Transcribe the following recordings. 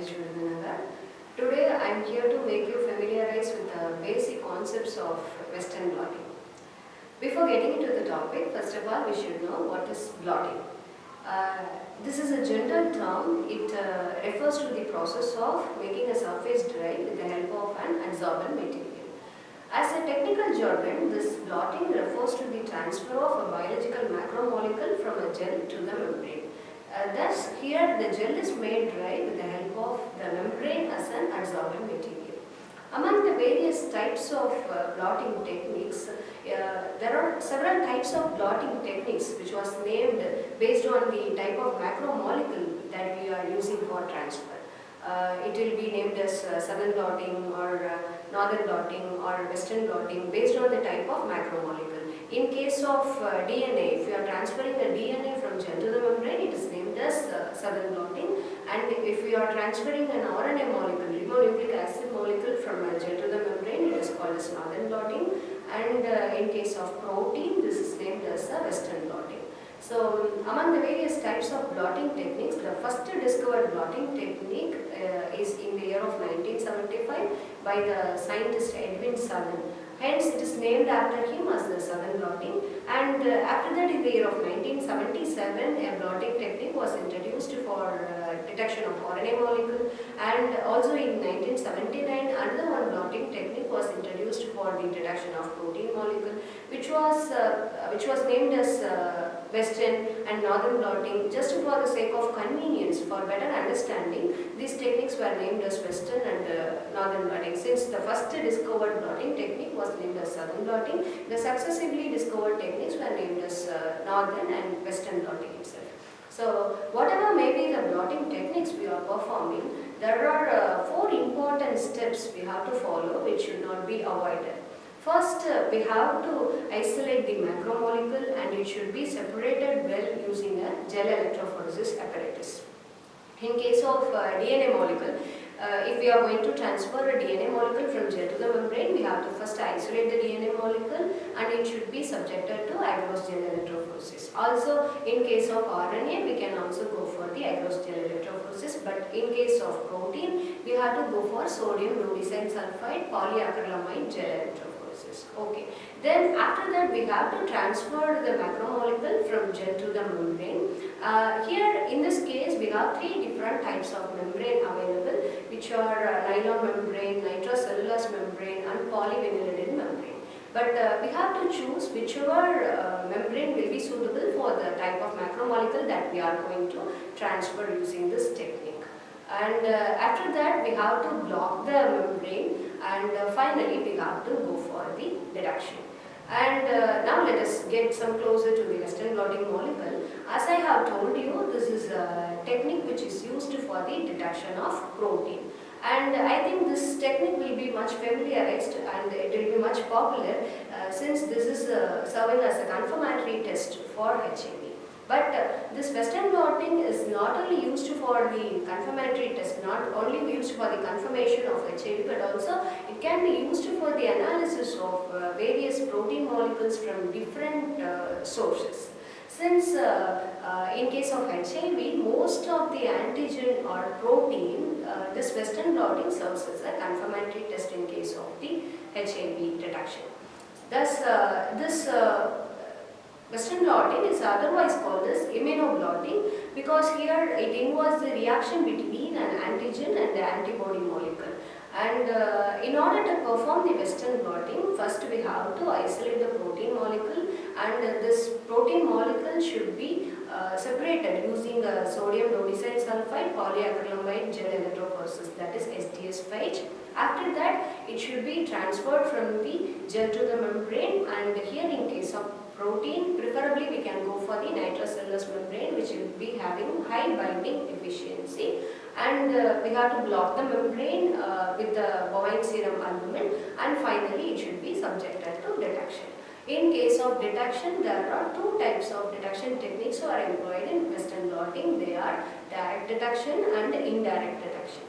Vijayanagar. Today I am here to make you familiarize with the basic concepts of Western blotting. Before getting into the topic, first of all we should know what is blotting. This is a general term. It refers to the process of making a surface dry with the help of an adsorbent material. As a technical jargon, this blotting refers to the transfer of a biological macromolecule from a gel to the membrane. Thus, here the gel is made dry with the help of the membrane as an adsorbent material. Among the various types of blotting techniques, there are several types of blotting techniques which was named based on the type of macromolecule that we are using for transfer. It will be named as southern blotting or northern blotting or western blotting based on the type of macromolecule. In case of DNA, if you are transferring the DNA from gel to the membrane, it is named as southern blotting. And if we are transferring an RNA molecule, ribonucleic acid molecule from a gel to the membrane, it is called as northern blotting. And in case of protein, this is named as western blotting. So, among the various types of blotting techniques, the first discovered blotting technique is in the year of 1975 by the scientist Edwin Southern. Hence, it is named after him as the southern blotting. And after that, in the year of 1977, a blotting technique was introduced for detection of RNA molecule. And also in 1979, another one blotting technique was introduced for the detection of protein molecule, which was named as western and northern blotting. Just for the sake of convenience, for better understanding, these techniques were named as western and northern blotting. Since the first discovered blotting technique was named as southern blotting, the successively discovered techniques were named as northern and western blotting itself. So, whatever may be the blotting techniques we are performing, there are 4 important steps we have to follow which should not be avoided. First, we have to isolate the macromolecule and it should be separated well using a gel electrophoresis apparatus. In case of DNA molecule, if we are going to transfer a DNA molecule from gel to the membrane, we have to first isolate the DNA molecule and it should be subjected to agarose gel electrophoresis. Also, in case of RNA, we can also go for the agarose gel electrophoresis, but in case of protein, we have to go for sodium rhodocyan sulfide polyacrylamide gel electrophoresis. Okay. Then after that, we have to transfer the macromolecule from gel to the membrane. Here in this case, we have 3 different types of membrane available, which are nylon membrane, nitrocellulose membrane and polyvinylidene membrane. But we have to choose whichever membrane will be suitable for the type of macromolecule that we are going to transfer using this technique. And after that, we have to block the membrane and finally we have to go for the detection. And now let us get some closer to the western blotting molecule. As I have told you, this is a technique which is used for the detection of protein. And I think this technique will be much familiarized and it will be much popular since this is serving as a confirmatory test for HIV. But this western blotting is not only used for the confirmatory test, not only used for the confirmation of HIV, but also it can be used for the analysis of various protein molecules from different sources. Since in case of HIV, most of the antigen or protein, this western blotting serves as a confirmatory test in case of the HIV detection. Thus, this western blotting is otherwise called as immunoblotting because here it involves the reaction between an antigen and the antibody molecule. And in order to perform the western blotting, first we have to isolate the protein molecule, and this protein molecule should be separated using sodium rhodocyan sulfide polyacrylamide gel electrophoresis, that is SDS-5. After that, it should be transferred from the gel to the membrane, and here in case of protein, preferably we can go for the nitrocellulose membrane, which will be having high binding efficiency, and we have to block the membrane with the bovine serum albumin, and finally it should be subjected to detection. In case of detection, there are 2 types of detection techniques are employed in western blotting. They are direct detection and indirect detection.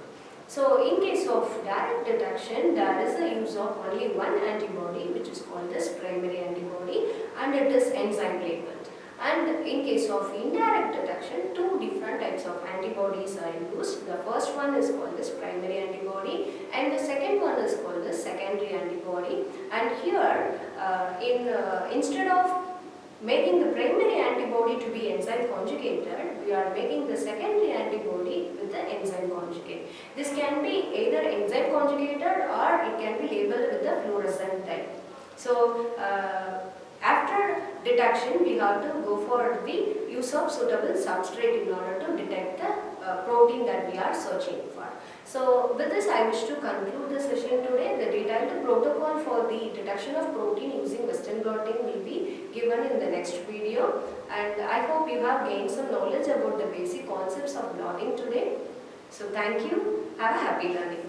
So, in case of direct detection, there is a use of only one antibody, which is called as primary antibody, and it is enzyme labeled. And in case of indirect detection, 2 different types of antibodies are are used. The first one is called as primary antibody and the second one is called as secondary antibody. And here instead of making the primary antibody to be enzyme conjugated, we are making the secondary antibody with the enzyme conjugate. This can be either enzyme conjugated or it can be labeled with the fluorescent type. So after detection, we have to go for the use of suitable substrate in order to detect the protein that we are searching for. So with this I wish to conclude the session today. The detailed protocol for the detection of protein using Western blotting will be given in the next video, and I hope you have gained some knowledge about the basic concepts of blotting today. So thank you. Have a happy learning.